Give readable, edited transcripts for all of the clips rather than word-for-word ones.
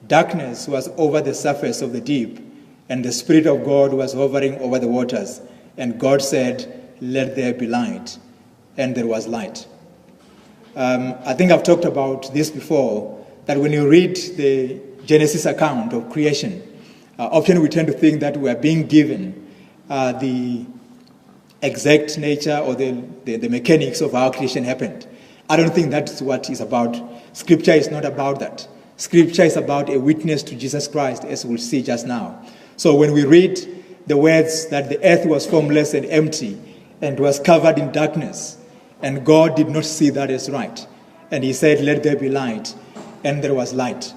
Darkness was over the surface of the deep, and the Spirit of God was hovering over the waters. And God said, "Let there be light." And there was light. I think I've talked about this before, that when you read the Genesis account of creation, often we tend to think that we are being given the exact nature or the mechanics of how creation happened. I don't think that's what it's about. Scripture is not about that. Scripture is about a witness to Jesus Christ, as we'll see just now. So when we read the words that the earth was formless and empty and was covered in darkness, and God did not see that as right, and he said, "Let there be light," and there was light.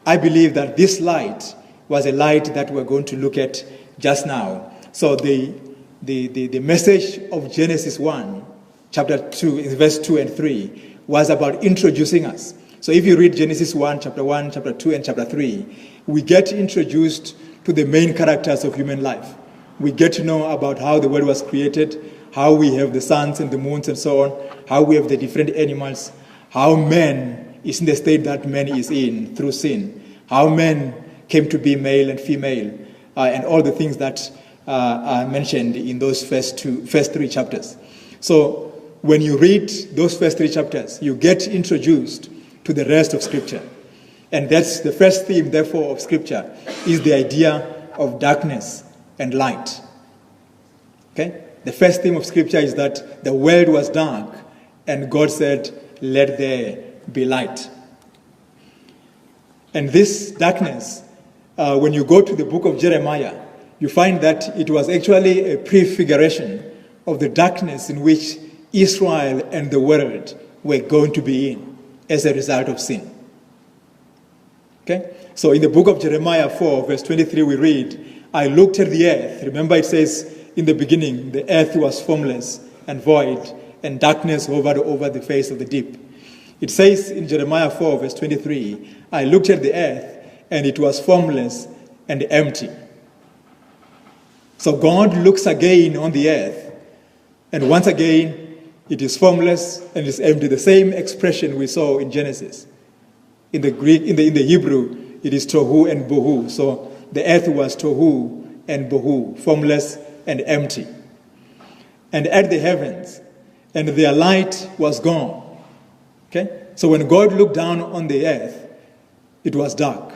I believe that this light was a light that we're going to look at just now. So the message of Genesis 1, chapter 2, verse 2 and 3, was about introducing us. So if you read Genesis 1, chapter 2, and chapter 3, we get introduced to the main characters of human life. We get to know about how the world was created, how we have the suns and the moons and so on, how we have the different animals, how man is in the state that man is in through sin, how man came to be male and female, and all the things that are mentioned in those first three chapters. So when you read those first three chapters, you get introduced to the rest of Scripture. And that's the first theme, therefore, of Scripture, is the idea of darkness and light. Okay? The first theme of Scripture is that the world was dark, and God said, "Let there be light." And this darkness, when you go to the book of Jeremiah, you find that it was actually a prefiguration of the darkness in which Israel and the world were going to be in as a result of sin. Okay? So in the book of Jeremiah 4, verse 23, we read, "I looked at the earth." Remember, it says, "In the beginning, the earth was formless and void, and darkness hovered over the face of the deep." It says in Jeremiah 4, verse 23, "I looked at the earth, and it was formless and empty." So God looks again on the earth, and once again, it is formless and is empty. The same expression we saw in Genesis. In the Greek, in the Hebrew, it is tohu and bohu. So the earth was tohu and bohu, formless and empty. And at the heavens, and their light was gone. Okay? So when God looked down on the earth, it was dark.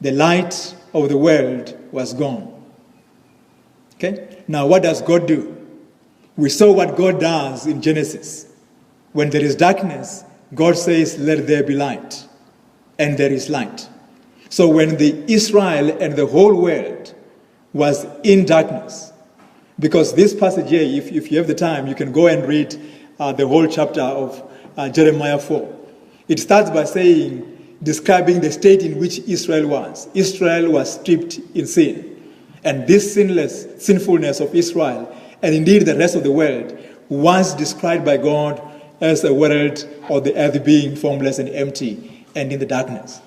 The light of the world was gone. Okay? Now what does God do? We saw what God does in Genesis. When there is darkness, God says, "Let there be light." And there is light. So when the Israel and the whole world was in darkness, because this passage here, if you have the time, you can go and read the whole chapter of Jeremiah 4. It starts by describing the state in which Israel was. Israel was steeped in sin. And this sinfulness of Israel, and indeed the rest of the world, was described by God as a world or the earth being formless and empty and in the darkness.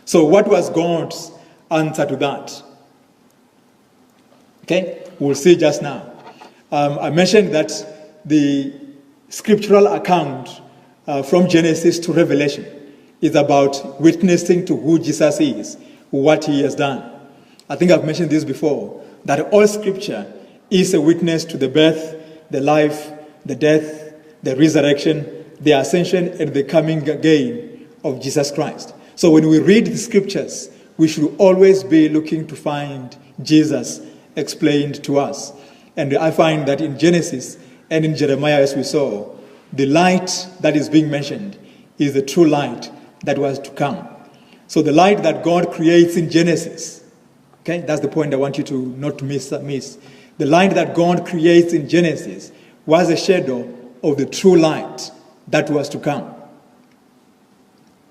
So what was God's answer to that? Okay, we'll see just now. I mentioned that the scriptural account from Genesis to Revelation is about witnessing to who Jesus is, what he has done. I think I've mentioned this before, that all scripture is a witness to the birth, the life, the death, the resurrection, the ascension, and the coming again of Jesus Christ. So when we read the scriptures, we should always be looking to find Jesus explained to us. And I find that in Genesis and in Jeremiah, as we saw, the light that is being mentioned is the true light that was to come. So the light that God creates in Genesis, okay, that's the point I want you to not miss. The light that God creates in Genesis was a shadow of the true light that was to come.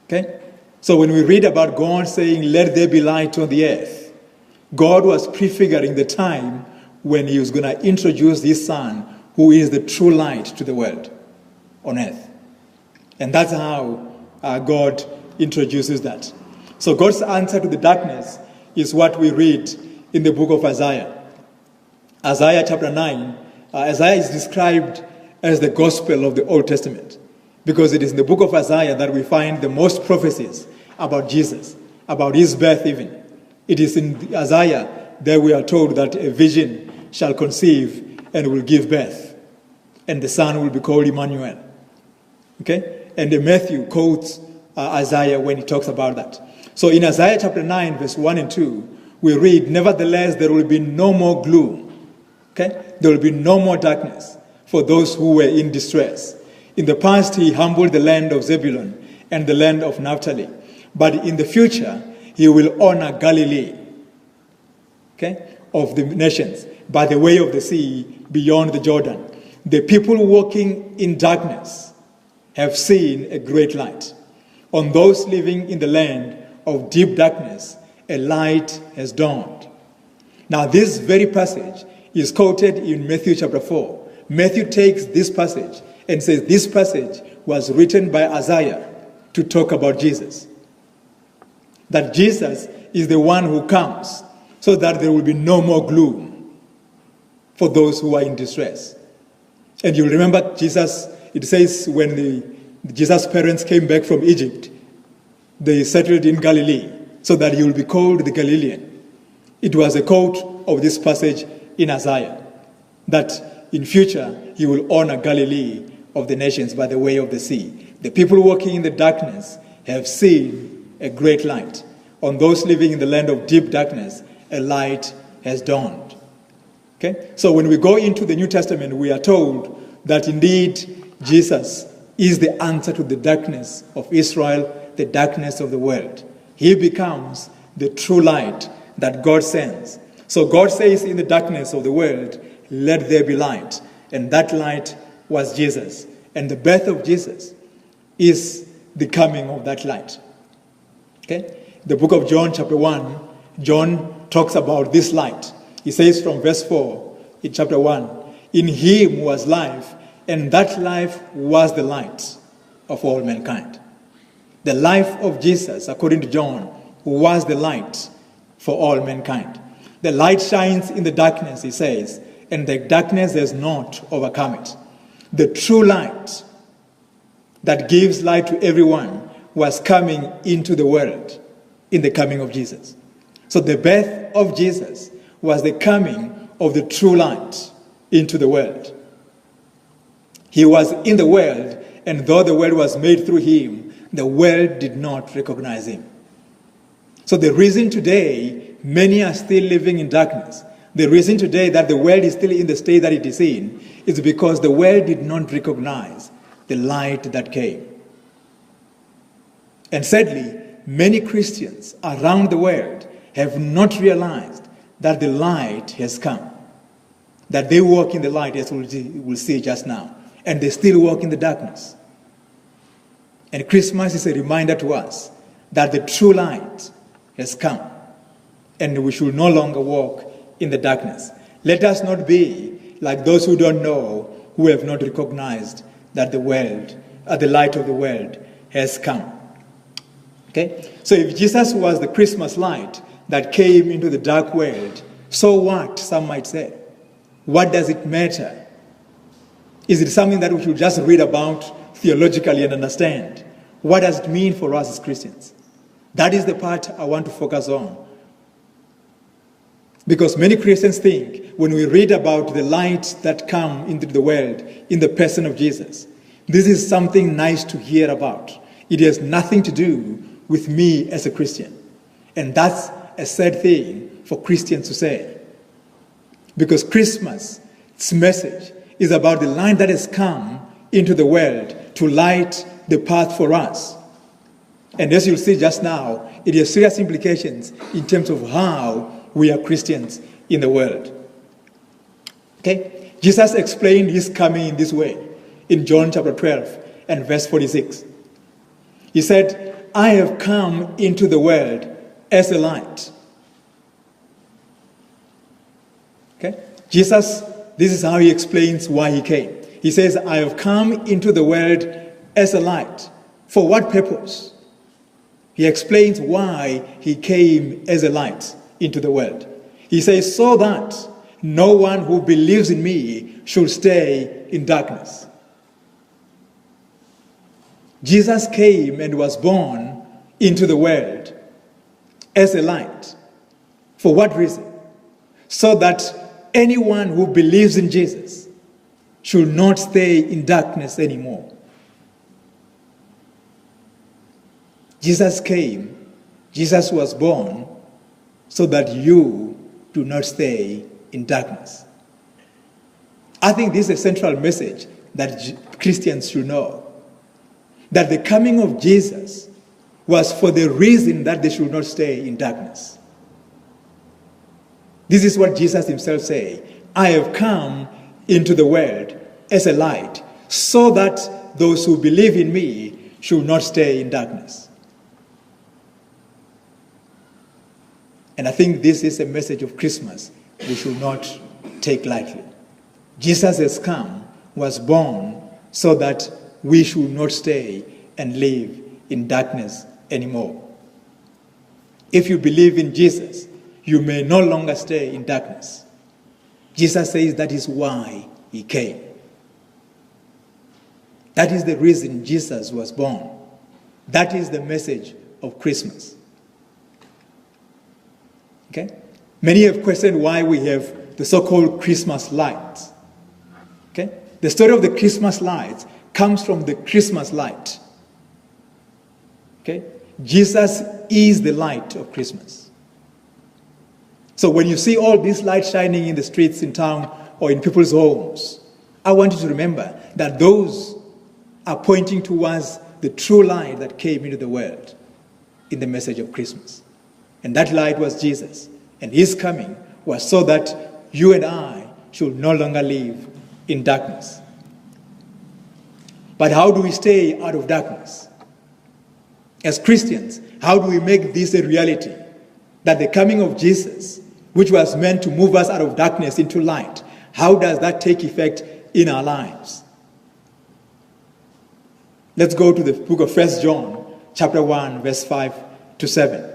Okay? So when we read about God saying, "Let there be light on the earth," God was prefiguring the time when he was going to introduce his son, who is the true light to the world on earth. And that's how God introduces that. So God's answer to the darkness is what we read in the book of Isaiah. Isaiah chapter 9, Isaiah is described as the gospel of the Old Testament, because it is in the book of Isaiah that we find the most prophecies about Jesus. about his birth even. It is in Isaiah that we are told that a virgin shall conceive and will give birth, and the son will be called Emmanuel. Okay? And Matthew quotes Isaiah when he talks about that. So in Isaiah chapter 9, verse 1 and 2, we read, "Nevertheless, there will be no more gloom." Okay? There will be no more darkness for those who were in distress. In the past, he humbled the land of Zebulun and the land of Naphtali. But in the future, he will honor Galilee, okay, of the nations, by the way of the sea beyond the Jordan. The people walking in darkness have seen a great light. On those living in the land of deep darkness, a light has dawned. Now, this very passage is quoted in Matthew chapter 4. Matthew takes this passage and says this passage was written by Isaiah to talk about Jesus. That Jesus is the one who comes so that there will be no more gloom for those who are in distress. And you remember Jesus, it says when Jesus' parents came back from Egypt, they settled in Galilee so that he will be called the Galilean. It was a quote of this passage in Isaiah, that in future he will honor Galilee of the nations by the way of the sea. The people walking in the darkness have seen a great light. On those living in the land of deep darkness, a light has dawned. Okay? So when we go into the New Testament, we are told that indeed Jesus is the answer to the darkness of Israel, the darkness of the world. He becomes the true light that God sends. So God says in the darkness of the world, let there be light. And that light was Jesus. And the birth of Jesus is the coming of that light. Okay? The book of John chapter 1, John talks about this light. He says from verse 4 in chapter 1, in him was life, and that life was the light of all mankind. The life of Jesus, according to John, was the light for all mankind. The light shines in the darkness, he says, and the darkness has not overcome it. The true light that gives light to everyone was coming into the world in the coming of Jesus. So the birth of Jesus was the coming of the true light into the world. He was in the world, and though the world was made through him, the world did not recognize him. So the reason today many are still living in darkness, the reason today that the world is still in the state that it is in, is because the world did not recognize the light that came. And sadly, many Christians around the world have not realized that the light has come, that they walk in the light, as we'll see just now, and they still walk in the darkness. And Christmas is a reminder to us that the true light has come, and we should no longer walk in the darkness. Let us not be like those who don't know, who have not recognized that the world, the light of the world has come. Okay? So if Jesus was the Christmas light that came into the dark world, so what, some might say? What does it matter? Is it something that we should just read about theologically and understand? What does it mean for us as Christians? That is the part I want to focus on. Because many Christians think when we read about the light that come into the world in the person of Jesus, this is something nice to hear about. It has nothing to do with me as a Christian. And that's a sad thing for Christians to say. Because Christmas, its message, is about the light that has come into the world to light the path for us. And as you'll see just now, it has serious implications in terms of how we are Christians in the world. Okay? Jesus explained his coming in this way in John chapter 12 and verse 46. He said, I have come into the world as a light. Okay? Jesus, this is how he explains why he came. He says, I have come into the world as a light. For what purpose? He explains why he came as a light into the world. He says, so that no one who believes in me should stay in darkness. Jesus came and was born into the world as a light. For what reason? So that anyone who believes in Jesus should not stay in darkness anymore. Jesus came, Jesus was born, so that you do not stay in darkness. I think this is a central message that Christians should know. That the coming of Jesus was for the reason that they should not stay in darkness. This is what Jesus himself said. I have come into the world as a light, so that those who believe in me should not stay in darkness. And I think this is a message of Christmas we should not take lightly. Jesus has come, was born, so that we should not stay and live in darkness anymore. If you believe in Jesus, you may no longer stay in darkness. Jesus says that is why he came. That is the reason Jesus was born. That is the message of Christmas. Okay? Many have questioned why we have the so-called Christmas lights. Okay? The story of the Christmas lights comes from the Christmas light. Okay? Jesus is the light of Christmas. So when you see all these lights shining in the streets in town or in people's homes, I want you to remember that those are pointing towards the true light that came into the world in the message of Christmas. And that light was Jesus. And his coming was so that you and I should no longer live in darkness. But how do we stay out of darkness? As Christians, how do we make this a reality? That the coming of Jesus, which was meant to move us out of darkness into light, how does that take effect in our lives? Let's go to the book of 1 John, chapter 1, verse 5 to 7.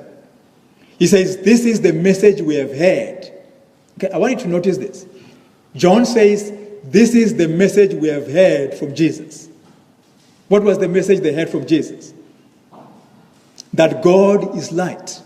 He says, this is the message we have heard. Okay, I want you to notice this. John says, this is the message we have heard from Jesus. What was the message they heard from Jesus? That God is light,